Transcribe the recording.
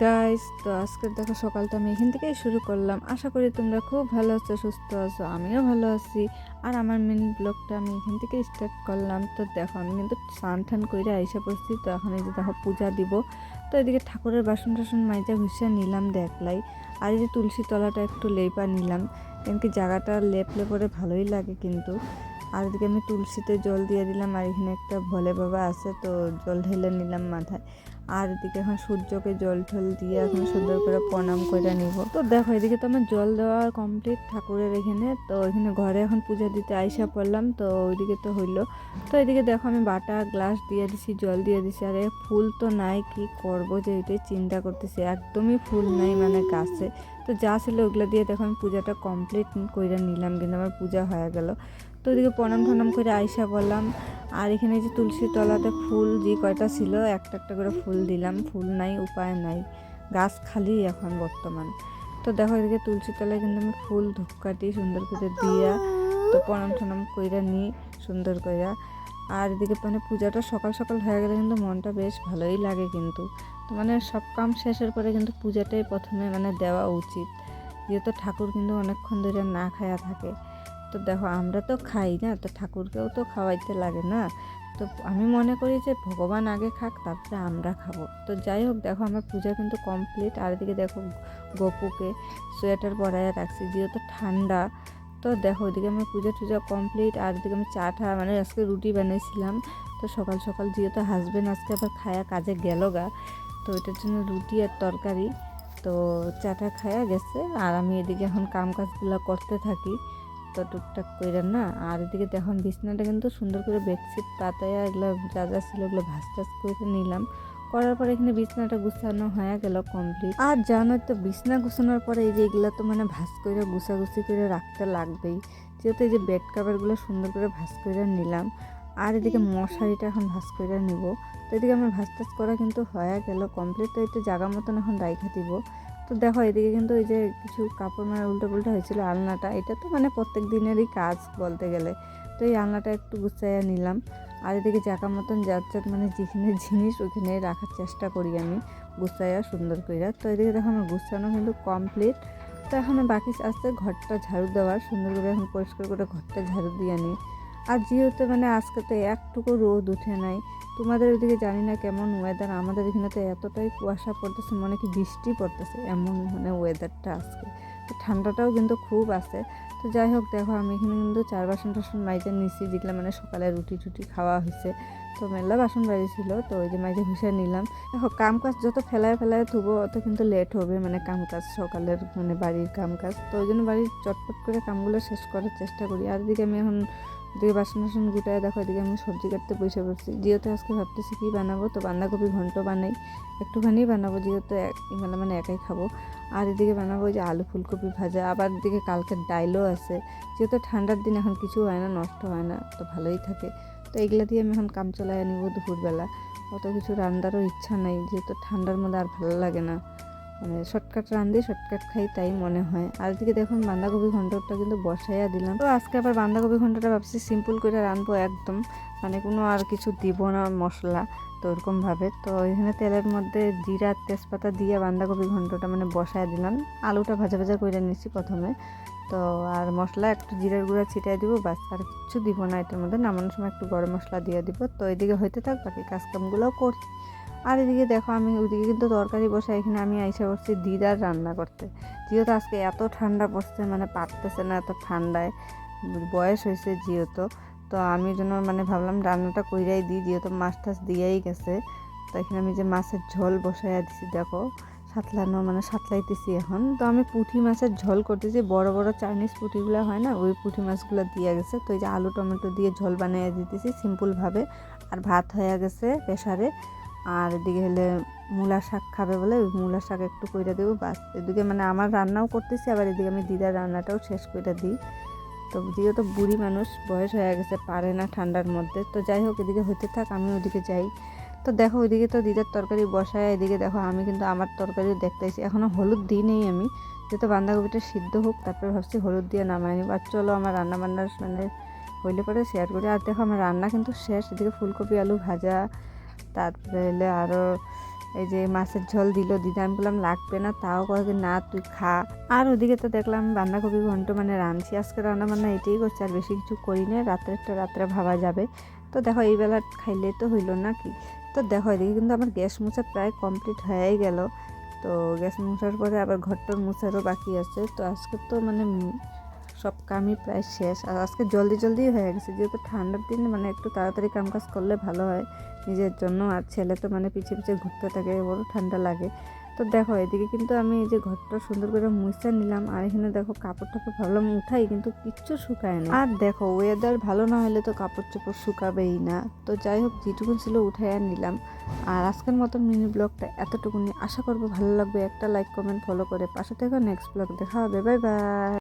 Guys, তো আজকে দেখো সকালটা আমি এখান থেকেই শুরু করলাম। আশা করি তোমরা খুব ভালো আছো, সুস্থ আছো, আমিও ভালো আছি। আর আমার মেন ব্লগটা আমি এখান থেকে স্টার্ট করলাম। তো দেখো আমি কিন্তু স্নান টান করে আইসা পড়ছি। তো এখন এই যে দেখো পূজা দিব। তো এদিকে ঠাকুরের বাসন টাসন মাইজা ঘুষা নিলাম দেখলাই। আর এই যে তুলসী তলাটা একটু লেপা নিলাম, কেন কি জায়গাটা লেপলে পরে ভালোই লাগে কিন্তু। আর এদিকে আমি তুলসীতে জল দিয়ে দিলাম, আর এখানে একটা ভোলে বাবা আছে, তো জল ঢেলে নিলাম মাথায়। আর এদিকে এখন সূর্যকে জল ঠল দিয়ে এখন সুন্দর করে প্রণাম করে নিব। তো দেখো এদিকে তো আমার জল দেওয়া কমপ্লিট ঠাকুরের এখানে। তো এখানে ঘরে এখন পূজা দিতে আইসা পড়লাম। তো ওইদিকে তো হইলো। তো এদিকে দেখো আমি বাটা গ্লাস দিয়ে দিছি, জল দিয়ে দিছি। আরে ফুল তো নাই, কি করব যে এটাই চিন্তা করতেছি। একদমই ফুল নাই মানে গাছে। তো যা ছিল ওগুলো দিয়ে দেখো আমি পূজাটা কমপ্লিট করে নিলাম, কিন্তু আমার পূজা হয়ে গেল। তো এদিকে প্রণাম টনাম করে আইসা বললাম। আর এখানে যে তুলসী তলাতে ফুল যে কয়টা ছিল একটা একটা করে ফুল দিলাম। ফুল নাই, উপায় নাই, গাছ খালি এখন বর্তমান। তো দেখো এদিকে তুলসী তলায় কিন্তু আমি ফুল ধূপকাঠি সুন্দর করে দিয়া তো প্রণাম টনাম কইরা নিই সুন্দর কইরা। আর এদিকে মানে পূজাটা সকাল সকাল হয়ে গেলে কিন্তু মনটা বেশ ভালোই লাগে কিন্তু। তো মানে সব কাম শেষের পরে কিন্তু পূজাটাই প্রথমে মানে দেওয়া উচিত, যেহেতু ঠাকুর কিন্তু অনেকক্ষণ ধরে না খায়া থাকে। তো দেখো আমরা তো খাই না, তো ঠাকুরকেও তো খাওয়াইতে লাগে না। তো আমি মনে করি যে ভগবান আগে খাক, তারপরে আমরা খাবো। তো যাই হোক, দেখো আমার পূজা কিন্তু কমপ্লিট। আর এদিকে দেখো গপুকে সোয়েটার পরাইয়া রাখছি যেহেতু ঠান্ডা। তো দেখো ওইদিকে আমার পূজা টুজা কমপ্লিট। আর এদিকে আমি চা মানে আজকে রুটি বানাইছিলাম। তো সকাল সকাল যেহেতু হাজবেন্ড আজকে আবার খায়া কাজে গেল গা, তো ওইটার জন্য রুটি আর তরকারি। তো চাটা খায়া গেছে, আর আমি এদিকে এখন কাম কাজগুলো করতে থাকি। তো টুকটাক করে না। আর এদিকে দেখো বিছনাটা কিন্তু সুন্দর করে বেডশিট পাতায়া এগুলো যা যা ছিল ওগুলো ভাঁজ টাজ করে নিলাম। করার পরে এখানে বিছনাটা গুছানো হয়ে গেল কমপ্লিট। আর জানো তো বিছনা গুছানোর পরে এই যে এগুলো তো মানে ভাঁজ করে গুছাগুছি করে রাখতে লাগবেই, যেহেতু এই যে বেড কাভারগুলো সুন্দর করে ভাঁজ করে নিলাম। আর এদিকে মশারিটা এখন ভাঁজ করে নিব। তো এদিকে আমার ভাঁজ টাজ করা কিন্তু হয়ে গেল কমপ্লিট। তো একটু জায়গা মতন এখন রাইখা দিব। তো দেখো এদিকে কিন্তু এই যে কিছু কাপড় মানে উল্টো পুল্টো হয়েছিল, আলনাটা এটা তো মানে প্রত্যেক দিনেরই কাজ বলতে গেলে। তো এই আলনাটা একটু গুছাইয়া নিলাম। আর এদিকে জায়গা মতন যাচ্ছে মানে যেখানে জিনিস ওখানে রাখার চেষ্টা করি আমি গুছাইয়া সুন্দর করে। তো এদিকে দেখো আমার গুছানো কিন্তু কমপ্লিট। তো এখন বাকি আসতে ঘরটা ঝাড়ু দেওয়ার, সুন্দর করে এখন পরিষ্কার করে ঘরটা ঝাড়ু দিয়ে নিই। আর যেহেতু মানে আজকে তো একটুকু রোদ উঠে নাই। তোমাদের ওইদিকে জানি না কেমন ওয়েদার, আমাদের এখানে তো এতটাই কুয়াশা পড়তেছে, মনে কি বৃষ্টি পড়তেছে এমন মানে ওয়েদারটা আজকে। তো ঠান্ডাটাও কিন্তু খুব আছে। তো যাই হোক, দেখো আমি এখানে কিন্তু 4 বাসন টাসন মাইজে নিছি, যেগুলো মানে সকালে রুটি টুটি খাওয়া হয়েছে। তো মেলা বাসন বাড়ি ছিল, তো ওই যে মাইজে ঘুষে নিলাম। দেখো কাম কাজ যত ফেলায় ফেলায় থুবো অত কিন্তু লেট হবে, মানে কাম কাজ সকালের মানে বাড়ির কাম কাজ। তো ওই জন্য বাড়ির চটপট করে কামগুলো শেষ করার চেষ্টা করি। আর এদিকে আমি এখন এদিকে বাসন টাসন গুটায় দেখো এদিকে আমি সবজি কাটতে বসে পড়ছি, যেহেতু আজকে ভাবতেছি কী বানাবো। তো বাঁধাকপি ঘন্ট বানাই, একটুখানি বানাবো যেহেতু ইমালা মানে একাই খাবো। আর এদিকে বানাবো যে আলু ফুলকপি ভাজা। আবার এদিকে কালকের ডাইলও আছে, যেহেতু ঠান্ডার দিন এখন কিছু হয় না, নষ্ট হয় না, তো ভালোই থাকে। তো এগুলা দিয়ে আমি এখন কাম চলাই নিব দুপুরবেলা। অত কিছু রান্নারও ইচ্ছা নাই, যেহেতু ঠান্ডার মধ্যে আর ভালো লাগে না, মানে শর্টকাট রান্ধি শর্টকাট খাই তাই মনে হয়। আর এদিকে দেখুন বাঁধাকপি ঘন্টটা কিন্তু বসাইয়া দিলাম। তো আজকে আবার বাঁধাকপি ঘন্টটা ভাবছি সিম্পল করে রাঁধবো একদম, মানে কোনো আর কিছু দিব না মশলা। তো ওরকমভাবে তো এখানে তেলের মধ্যে জিরা তেজপাতা দিয়ে বাঁধাকপি ঘন্টটা মানে বসায় দিলাম। আলুটা ভাজা ভাজা করে নিচ্ছি প্রথমে। তো আর মশলা একটু জিরার গুঁড়া ছিটাই দিব, বাস আর কিছু দিব না এটার মধ্যে। নামানোর সময় একটু গরম মশলা দিয়ে দিব। তো এদিকে হইতে থাক, বাকি কাজকামগুলোও করি। আর এদিকে দেখো আমি ওইদিকে কিন্তু তরকারি বসাই, এখানে আমি আইসা করছি দিদার রান্না করতে। যেহেতু আজকে এত ঠান্ডা পড়ছে মানে পারতেছে না এত ঠান্ডায়, বয়স হয়েছে যেহেতু। তো আমি জন্য মানে ভাবলাম রান্নাটা কইরাই দিই, যেহেতু মাছ টাছ দিয়েই গেছে। তো এখানে আমি যে মাছের ঝোল বসাইয়া দিছি দেখো, সাতলানো মানে সাতলাইতেছি এখন। তো আমি পুঁটি মাছের ঝোল করতেছি, বড় বড় চাইনিজ পুঁটিগুলো হয় না, ওই পুঁটি মাছগুলো দিয়ে গেছে। তো এই যে আলু টমেটো দিয়ে ঝোল বানিয়ে দিতেছি সিম্পলভাবে। আর ভাত হয়ে গেছে প্রেসারে। আর এদিকে হলে মূলা শাক খাবে বলে ওই মূলা শাক একটু কইরা দেবো, বাস। এদিকে মানে আমার রান্নাও করতেছি, আবার এদিকে আমি দিদার রান্নাটাও শেষ করে দিই। তো যেহেতু বুড়ি মানুষ, বয়স হয়ে গেছে, পারে না ঠান্ডার মধ্যে। তো যাই হোক এদিকে হইতে থাক, আমি ওদিকে যাই। তো দেখো ওইদিকে তো দিদার তরকারি বসায়, এদিকে দেখো আমি কিন্তু আমার তরকারিও দেখতেছি। এখনও হলুদ দিই নেই আমি, যেহেতু বাঁধাকপিটা সিদ্ধ হোক তারপরে ভাবছি হলুদ দিয়ে নামাই নিব। আর চলো আমার রান্না বান্নার মানে হইলে পরে শেয়ার করি। আর দেখো আমার রান্না কিন্তু শেষ। এদিকে ফুলকপি আলু ভাজা, তারপরে হলে আরও এই যে মাছের ঝোল দিল দিদা, আমি বললাম লাগবে না, তাও কয়েকদিন না তুই খা। আর ওদিকে তো দেখলাম বাঁধাকপি ঘন্ট মানে রাঁধছি, আজকে রান্না বান্না এটাই করছে, আর বেশি কিছু করি না, রাত্রে ভাবা যাবে। তো দেখো এই বেলা খাইলে তো হইলো না কি। তো দেখো এদিকে কিন্তু আমার গ্যাস মোছা প্রায় কমপ্লিট হয়েই গেল। তো গ্যাস মোছার পরে আবার ঘরটার মোছারও বাকি আছে। তো আজকে তো মানে সব কামই প্রায় শেষ, আর আজকে জলদি জলদি হয়ে গেছে, যেহেতু ঠান্ডার দিন মানে একটু তাড়াতাড়ি কাম কাজ করলে ভালো হয় নিজের জন্য। আর ছেলে তো মানে পিছিয়ে পিছিয়ে ঘুরতে থাকে, বড় ঠান্ডা লাগে। তো দেখো এদিকে কিন্তু আমি এই যে ঘরটা সুন্দর করে মুছে নিলাম, আর এখানে দেখো কাপড় টাপড় ভাবলাম উঠাই, কিন্তু কিচ্ছু শুকায় না। আর দেখো ওয়েদার ভালো না হলে তো কাপড় চোপড় শুকাবেই না। তো যাই হোক যেটুকু ছিল উঠাই নিলাম। আর আজকের মতো মিনি ব্লগটা এতটুকুনি, আশা করবো ভালো লাগবে। একটা লাইক কমেন্ট ফলো করে পাশে থেকে নেক্সট ব্লগ দেখা হবে, বাই বাই।